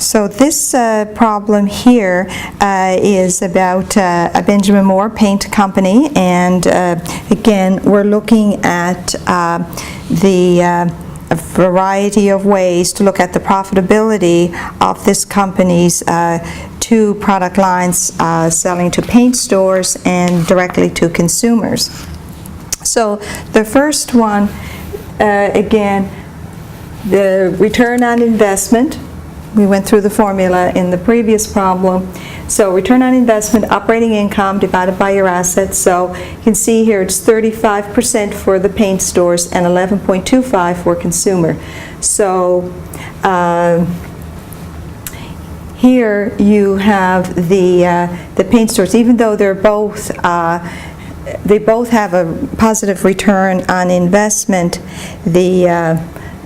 So this problem here is about a Benjamin Moore paint company, and again we're looking at a variety of ways to look at the profitability of this company's two product lines, selling to paint stores and directly to consumers. So the first one, again, the return on investment. We went through the formula in the previous problem. So return on investment, operating income divided by your assets. So you can see here it's 35% for the paint stores and 11.25 for consumer. So here you have the paint stores, even though they both have a positive return on investment, the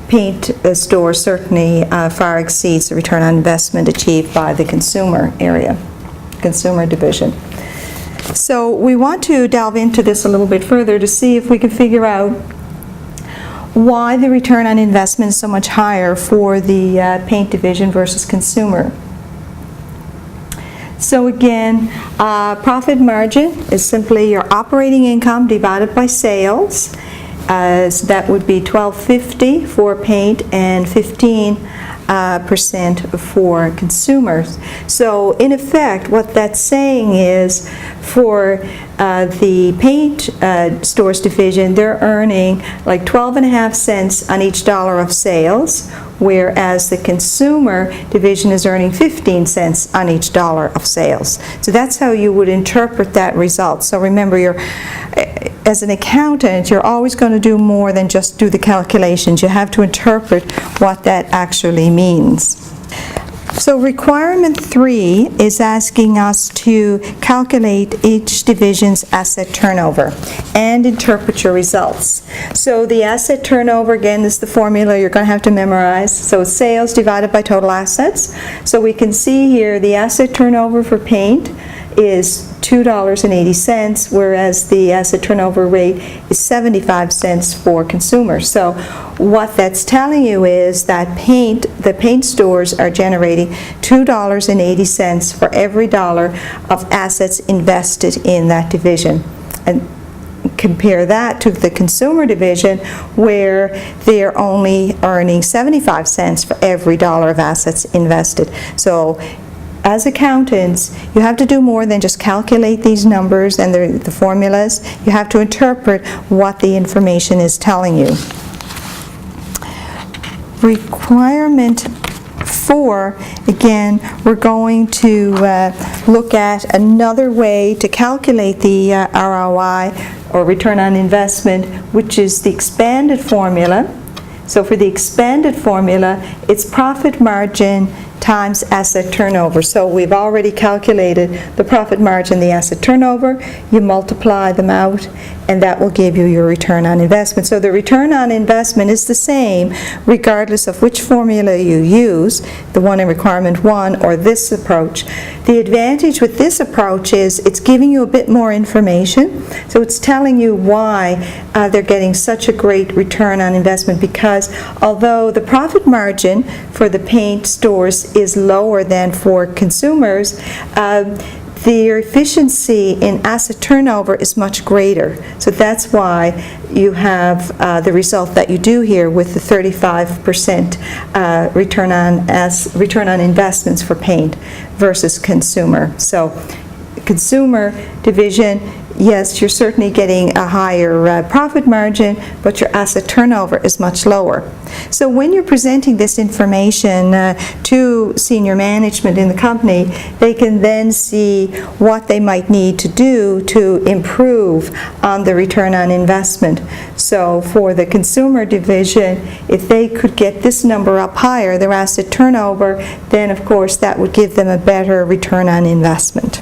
paint store certainly far exceeds the return on investment achieved by the consumer division. So we want to delve into this a little bit further to see if we can figure out why the return on investment is so much higher for the paint division versus consumer. So again, profit margin is simply your operating income divided by sales. So that would be $12.50 for paint and 15% for consumers. So in effect, what that's saying is for the paint stores division, they're earning like 12.5 cents on each dollar of sales, whereas the consumer division is earning 15 cents on each dollar of sales. So that's how you would interpret that result. So remember, as an accountant, you're always going to do more than just do the calculations. You have to interpret what that actually means. So requirement 3 is asking us to calculate each division's asset turnover and interpret your results. So the asset turnover, again, is the formula you're going to have to memorize. So sales divided by total assets. So we can see here the asset turnover for paint is $2.80, whereas the asset turnover rate is 75 cents for consumers. So what that's telling you is that the paint stores are generating $2.80 for every dollar of assets invested in that division. And compare that to the consumer division, where they're only earning 75 cents for every dollar of assets invested. So as accountants, you have to do more than just calculate these numbers and the formulas. You have to interpret what the information is telling you. Requirement 4, again, we're going to look at another way to calculate the ROI, or return on investment, which is the expanded formula. So for the expanded formula, it's profit margin times asset turnover. So we've already calculated the profit margin, the asset turnover. You multiply them out, and that will give you your return on investment. So the return on investment is the same regardless of which formula you use, the one in requirement 1 or this approach. The advantage with this approach is it's giving you a bit more information. So it's telling you why they're getting such a great return on investment, because although the profit margin for the paint stores is lower than for consumers, their efficiency in asset turnover is much greater. So that's why you have the result that you do here with the 35% return on investments for paint versus consumer. So consumer division, yes, you're certainly getting a higher profit margin, but your asset turnover is much lower. So when you're presenting this information to senior management in the company, they can then see what they might need to do to improve on the return on investment. So for the consumer division, if they could get this number up higher, their asset turnover, then of course that would give them a better return on investment.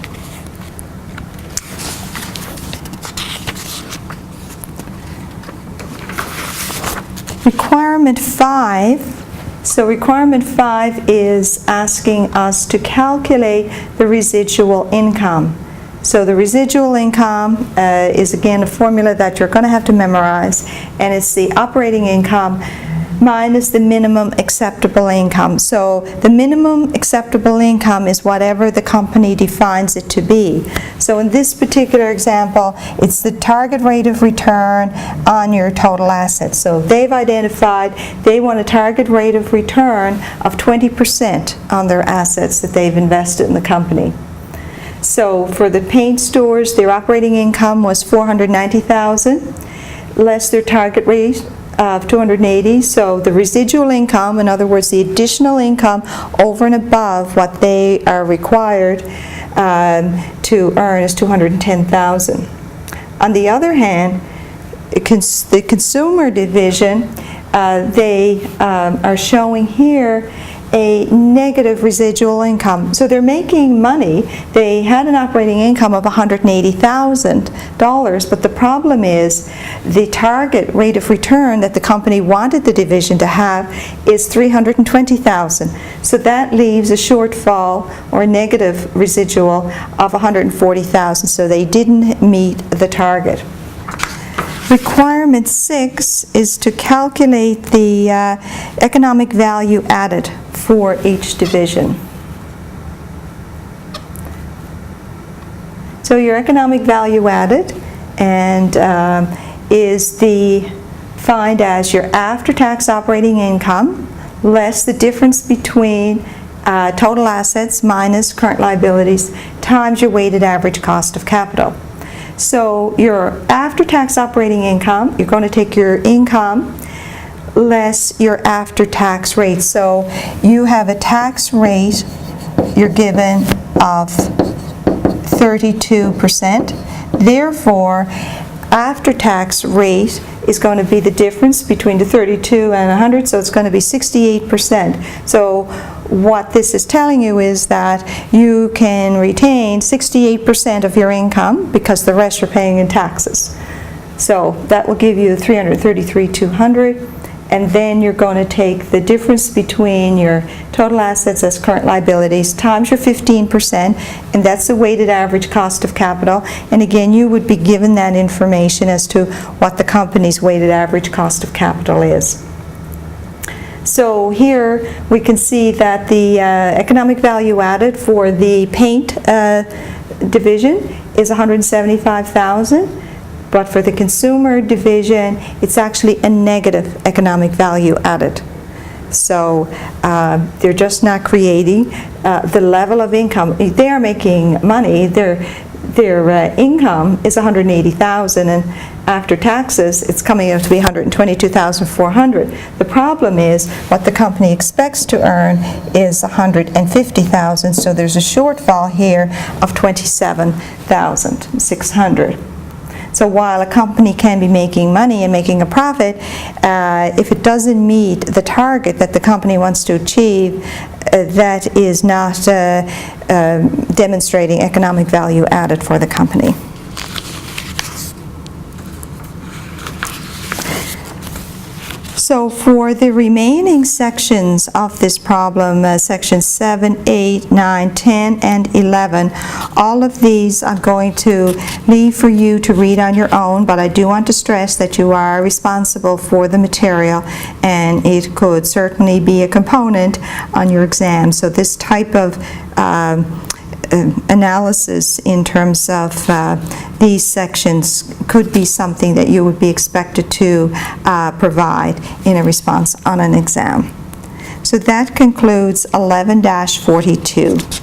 Requirement 5. So requirement 5 is asking us to calculate the residual income. So the residual income is again a formula that you're going to have to memorize, and it's the operating income minus the minimum acceptable income. So the minimum acceptable income is whatever the company defines it to be. So in this particular example, it's the target rate of return on your total assets. So they've identified they want a target rate of return of 20% on their assets that they've invested in the company. So for the paint stores, their operating income was $490,000, less their target rate of $280,000. So the residual income, in other words, the additional income over and above what they are required to earn, is $210,000. On the other hand, the consumer division, they are showing here a negative residual income. So they're making money. They had an operating income of $180,000, but the problem is the target rate of return that the company wanted the division to have is $320,000. So that leaves a shortfall or a negative residual of $140,000. So they didn't meet the target. Requirement 6 is to calculate the economic value added for each division. So your economic value added is defined as your after-tax operating income less the difference between total assets minus current liabilities times your weighted average cost of capital. So your after-tax operating income, you're going to take your income less your after-tax rate. So you have a tax rate you're given of 32%. Therefore, after-tax rate is going to be the difference between the 32 and 100, so it's going to be 68%. So what this is telling you is that you can retain 68% of your income because the rest you're paying in taxes. So that will give you $333,200, and then you're going to take the difference between your total assets as current liabilities times your 15%, and that's the weighted average cost of capital. And again, you would be given that information as to what the company's weighted average cost of capital is. So here we can see that the economic value added for the paint division is $175,000. But for the consumer division, it's actually a negative economic value added. So they're just not creating the level of income. They are making money. Their income is $180,000, and after taxes, it's coming out to be $122,400. The problem is what the company expects to earn is $150,000. So there's a shortfall here of $27,600. So while a company can be making money and making a profit, if it doesn't meet the target that the company wants to achieve, that is not demonstrating economic value added for the company. So for the remaining sections of this problem, sections 7, 8, 9, 10, and 11, all of these I'm going to leave for you to read on your own, but I do want to stress that you are responsible for the material, and it could certainly be a component on your exam. So this type of analysis in terms of these sections could be something that you would be expected to provide in a response on an exam. So that concludes 11-42.